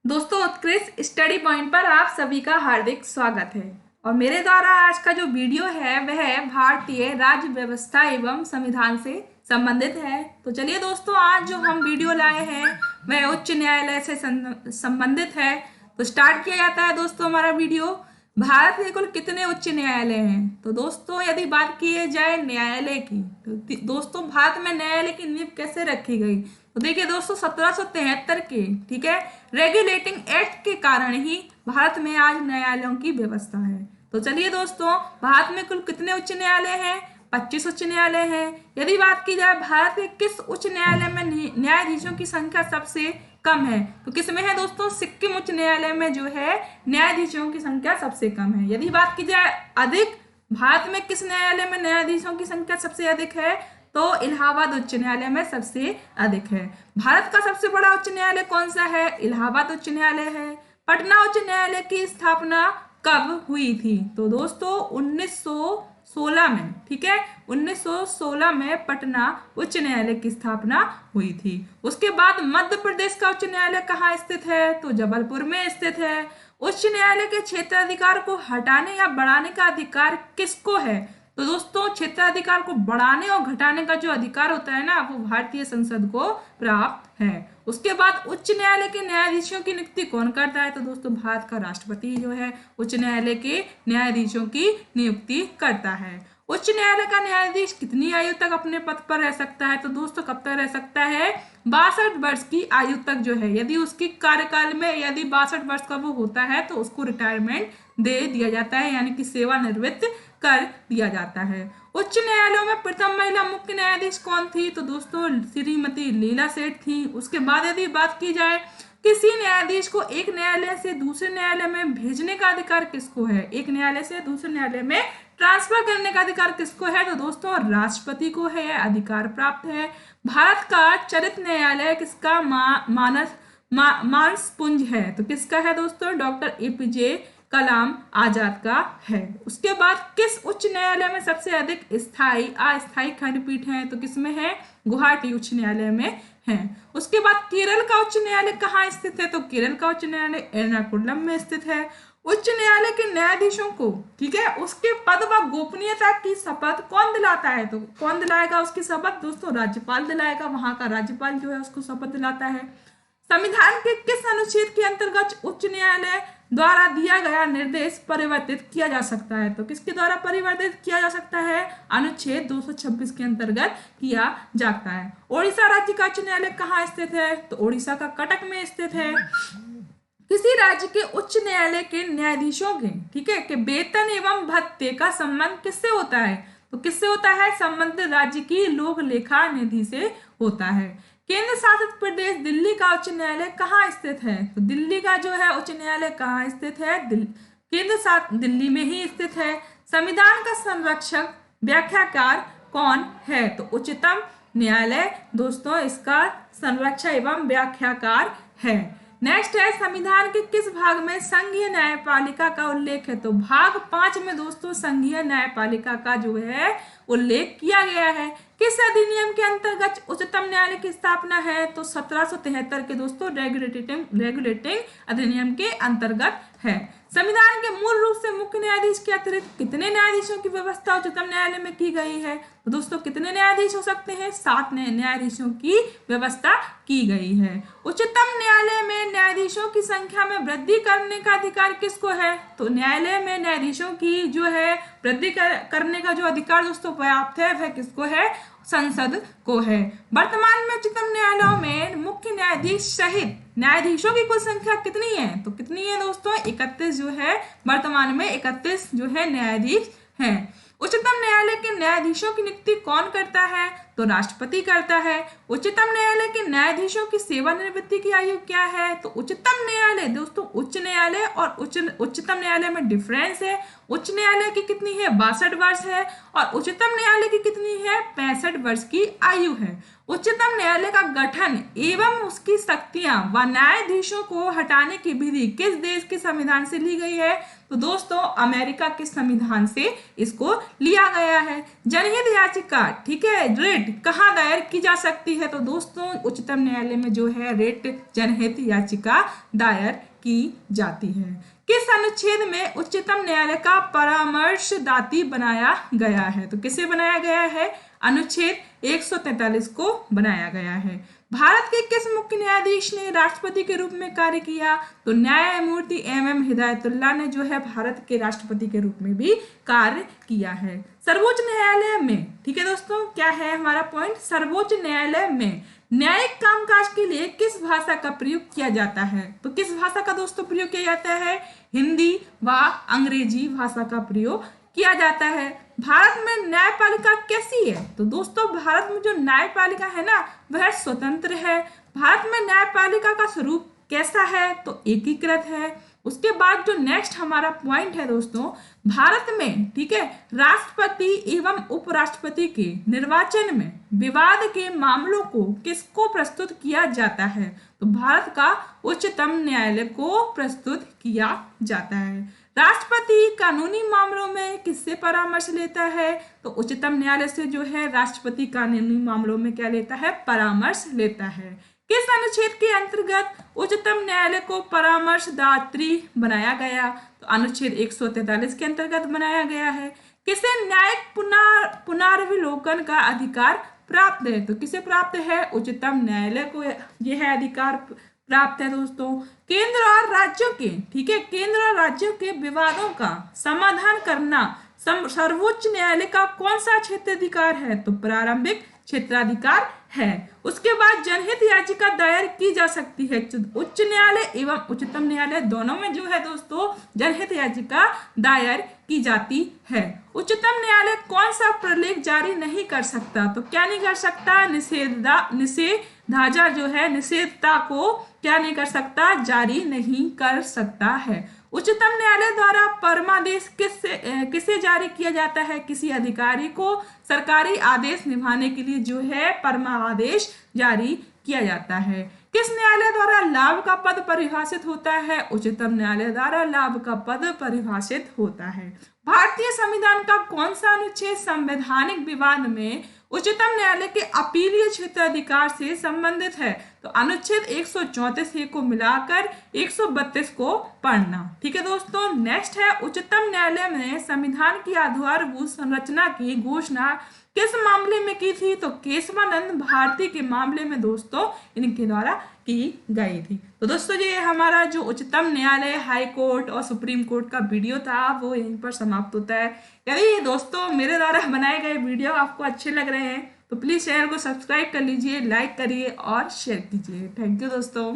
दोस्तों उत्कृष्ट study point पर आप सभी का हार्दिक स्वागत है। और मेरे द्वारा आज का जो वीडियो है वह भारतीय राज्य व्यवस्था एवं संविधान से संबंधित है। तो चलिए दोस्तों, आज जो हम वीडियो लाए हैं वह उच्च न्यायालय से संबंधित है। तो स्टार्ट किया जाता है दोस्तों हमारा वीडियो। भारत में कुल कितने उच्च न्यायालय हैं? तो दोस्तों यदि बात की जाए न्यायालय की, तो दोस्तों भारत में न्यायालय की नींव कैसे रखी गई? तो देखिए दोस्तों 1773 के ठीक है रेगुलेटिंग एक्ट के कारण ही भारत में आज न्यायालयों की व्यवस्था है। तो चलिए दोस्तों, भारत में कुल कितने उच्च न्यायालय हैं? 25 उच्च न्यायालय हैं। यदि बात की जाए भारत के किस उच्च न्यायालय में न्यायाधीशों की संख्या सबसे कम है, तो किस में है दोस्तों? सिक्किम उच्च न्यायालय में जो है न्यायाधीशों की संख्या सबसे कम है। यदि बात की जाए अधिक, भारत में किस न्यायालय में न्यायाधीशों की संख्या सबसे अधिक है? तो इलाहाबाद उच्च न्यायालय में सबसे अधिक है। भारत का सबसे बड़ा उच्च न्यायालय कौन सा है? इलाहाबाद उच्च न्यायालय है। पटना उच्च न्यायालय की स्थापना कब हुई थी? तो दोस्तों 1916 में, ठीक है 1916 में पटना उच्च न्यायालय की स्थापना हुई थी। उसके बाद मध्य प्रदेश का उच्च न्यायालय कहाँ स्थित है? तो जबलपुर में स्थित है। उच्च न्यायालय के क्षेत्राधिकार को हटाने या बढ़ाने का अधिकार किसको है? तो दोस्तों क्षेत्राधिकार को बढ़ाने और घटाने का जो अधिकार होता है ना, वो भारतीय संसद को प्राप्त है। उसके बाद उच्च न्यायालय के न्यायाधीशों की नियुक्ति कौन करता है? तो दोस्तों भारत का राष्ट्रपति जो है उच्च न्यायालय के न्यायाधीशों की नियुक्ति करता है। उच्च न्यायालय का न्यायाधीश कितनी आयु तक अपने पद पर रह सकता है? तो दोस्तों कब तक रह सकता है? 62 वर्ष की आयु तक जो है। यदि उसकी कार्यकाल में यदि 62 वर्ष का वो होता है तो उसको रिटायरमेंट दे दिया जाता है, यानी कि सेवानिवृत्त कर दिया जाता है। उच्च न्यायालयों में प्रथम महिला मुख्य न्यायाधीश कौन थी? तो दोस्तों श्रीमती लीला सेठ थी। उसके बाद यदि बात की जाए किसी न्यायाधीश को एक न्यायालय से दूसरे न्यायालय में भेजने का अधिकार किसको है? एक न्यायालय से दूसरे न्यायालय में ट्रांसफर करने का अधिकार किसको है? तो दोस्तों राष्ट्रपति को है, यह अधिकार प्राप्त है। भारत का चरित्र न्यायालय किसका मानस पुंज है? तो किसका है दोस्तों? डॉक्टर एपीजे कलाम आजाद का है। उसके बाद किस उच्च न्यायालय में सबसे अधिक स्थायी अस्थायी खंडपीठ है? तो किसमें है? गुवाहाटी उच्च न्यायालय में है। उसके बाद केरल का उच्च न्यायालय कहाँ स्थित है? तो केरल का उच्च न्यायालय एर्नाकुलम में स्थित है। उच्च न्यायालय के न्यायाधीशों को, ठीक है, उसके पद व गोपनीयता की शपथ कौन दिलाता है? तो कौन दिलाएगा उसकी शपथ? दोस्तों राज्यपाल दिलाएगा। वहां का राज्यपाल जो है उसको शपथ दिलाता है। संविधान के किस अनुच्छेद के अंतर्गत उच्च न्यायालय द्वारा दिया गया निर्देश परिवर्तित किया जा सकता है? तो किसके द्वारा परिवर्तित किया जा सकता है? अनुच्छेद 226 के अंतर्गत किया जाता है। ओडिशा राज्य का उच्च न्यायालय कहाँ स्थित है? तो ओडिशा का कटक में स्थित है। किसी राज्य के उच्च न्यायालय के न्यायाधीशों के, ठीक है, के वेतन एवं भत्ते का संबंध किससे होता है? तो किससे होता है? संबंधित राज्य की लोक लेखा निधि से होता है। केंद्र शासित प्रदेश दिल्ली का उच्च न्यायालय कहाँ स्थित है? तो दिल्ली का जो है उच्च न्यायालय कहाँ स्थित है? केंद्र शासित दिल्ली में ही स्थित है। संविधान का संरक्षक व्याख्याकार कौन है? तो उच्चतम न्यायालय दोस्तों इसका संरक्षक एवं व्याख्याकार है। नेक्स्ट है संविधान के किस भाग में संघीय न्यायपालिका का उल्लेख है? तो भाग 5 में दोस्तों संघीय न्यायपालिका का जो है उल्लेख किया गया है। किस अधिनियम के अंतर्गत उच्चतम न्यायालय की स्थापना है? तो 1773 के दोस्तों रेगुलेटिंग अधिनियम के अंतर्गत है। संविधान के मूल रूप से मुख्य न्यायाधीश के अतिरिक्त कितने न्यायाधीशों की व्यवस्था उच्चतम न्यायालय में की गई है? तो दोस्तों कितने न्यायाधीश हो सकते हैं? 7 न्यायाधीशों की व्यवस्था की गई है। उच्चतम न्यायालय में न्यायाधीशों की संख्या में वृद्धि करने का अधिकार किसको है? तो न्यायालय में न्यायाधीशों की जो है वृद्धि करने का जो अधिकार दोस्तों पर्याप्त है वह किसको है? संसद को है। वर्तमान में उच्चतम न्यायालयों में मुख्य न्यायाधीश सहित न्यायाधीशों की कुल संख्या कितनी है? तो कितनी है दोस्तों? 31 जो है, वर्तमान में 31 जो है न्यायाधीश हैं। उच्चतम न्यायालय के न्यायाधीशों की नियुक्ति कौन करता है? तो राष्ट्रपति करता है। उच्चतम न्यायालय के न्यायाधीशों की सेवानिवृत्ति की आयु क्या है? तो उच्चतम न्यायालय दोस्तों उच्च न्यायालय और उच्चतम न्यायालय में डिफरेंस है। उच्च न्यायालय की कितनी है? 62 वर्ष है और उच्चतम न्यायालय की कितनी है? 65 वर्ष की आयु है। उच्चतम न्यायालय का गठन एवं उसकी शक्तियां व न्यायाधीशों को हटाने की विधि किस देश के संविधान से ली गई है? तो दोस्तों अमेरिका के संविधान से इसको लिया गया है। जनहित याचिका, ठीक है, रिट कहाँ दायर की जा सकती है? तो दोस्तों उच्चतम न्यायालय में जो है रिट जनहित याचिका दायर की जाती है। किस अनुच्छेद में उच्चतम न्यायालय का परामर्शदाती बनाया गया है? तो किसे बनाया गया है? अनुच्छेद 143 को बनाया गया है। भारत के किस मुख्य न्यायाधीश ने राष्ट्रपति के रूप में कार्य किया? तो न्यायमूर्ति एम हिदायतुल्लाह ने जो है भारत के राष्ट्रपति के रूप में भी कार्य किया है। सर्वोच्च न्यायालय में, ठीक है दोस्तों, क्या है हमारा पॉइंट? सर्वोच्च न्यायालय में न्यायिक कामकाज के लिए किस भाषा का प्रयोग किया जाता है? तो किस भाषा का दोस्तों प्रयोग किया जाता है? हिंदी व अंग्रेजी भाषा का प्रयोग किया जाता है। भारत में न्यायपालिका कैसी है? तो दोस्तों भारत में जो न्यायपालिका है ना वह स्वतंत्र है। भारत में न्यायपालिका का स्वरूप कैसा है? तो एकीकृत है। उसके बाद जो नेक्स्ट हमारा पॉइंट है दोस्तों, भारत में, ठीक है, राष्ट्रपति एवं उपराष्ट्रपति के निर्वाचन में विवाद के मामलों को किसको प्रस्तुत किया जाता है? तो भारत का उच्चतम न्यायालय को प्रस्तुत किया जाता है। राष्ट्रपति कानूनी मामलों में किससे परामर्श लेता है? तो उच्चतम न्यायालय से जो है राष्ट्रपति कानूनी मामलों में क्या लेता है? परामर्श लेता है। किस अनुच्छेद के अंतर्गत उच्चतम न्यायालय को परामर्शदात्री बनाया गया? तो अनुच्छेद 143 के अंतर्गत बनाया गया है। किसे न्यायिक पुनर्विलोकन का अधिकार प्राप्त है? तो किसे प्राप्त है? उच्चतम न्यायालय को यह अधिकार प्राप्त है दोस्तों। केंद्र और राज्यों के, ठीक है, केंद्र और राज्यों के विवादों का समाधान करना सर्वोच्च न्यायालय का कौन सा क्षेत्राधिकार है? तो प्रारंभिक क्षेत्राधिकार है। उसके बाद जनहित याचिका दायर की जा सकती है। उच्च न्यायालय एवं उच्चतम न्यायालय दोनों में जो है दोस्तों जनहित याचिका दायर की जाती है। उच्चतम न्यायालय कौन सा प्रलेख जारी नहीं कर सकता? तो क्या नहीं कर सकता? निषेधाज्ञा जो है, निषेधता को क्या नहीं कर सकता? जारी नहीं कर सकता है। उच्चतम न्यायालय द्वारा परमादेश किसे जारी किया जाता है? किसी अधिकारी को सरकारी आदेश निभाने के लिए जो है परमादेश जारी किया जाता है। किस न्यायालय द्वारा लाभ का पद परिभाषित होता है? उच्चतम न्यायालय द्वारा लाभ का पद परिभाषित होता है। भारतीय संविधान का कौन सा अनुच्छेद संवैधानिक विवाद में उच्चतम न्यायालय के अपीलीय क्षेत्राधिकार से संबंधित है? तो अनुच्छेद 134 को मिलाकर 132 को पढ़ना। ठीक है दोस्तों, नेक्स्ट है उच्चतम न्यायालय ने संविधान की आधारभूत संरचना की घोषणा किस मामले में की थी? तो केशवानंद भारती के मामले में दोस्तों इनके द्वारा की गई थी। तो दोस्तों ये हमारा जो उच्चतम न्यायालय, हाई कोर्ट और सुप्रीम कोर्ट का वीडियो था वो यहीं पर समाप्त होता है। यदि दोस्तों मेरे द्वारा बनाए गए वीडियो आपको अच्छे लग रहे हैं तो प्लीज़ चैनल को सब्सक्राइब कर लीजिए, लाइक करिए और शेयर कीजिए। थैंक यू दोस्तों।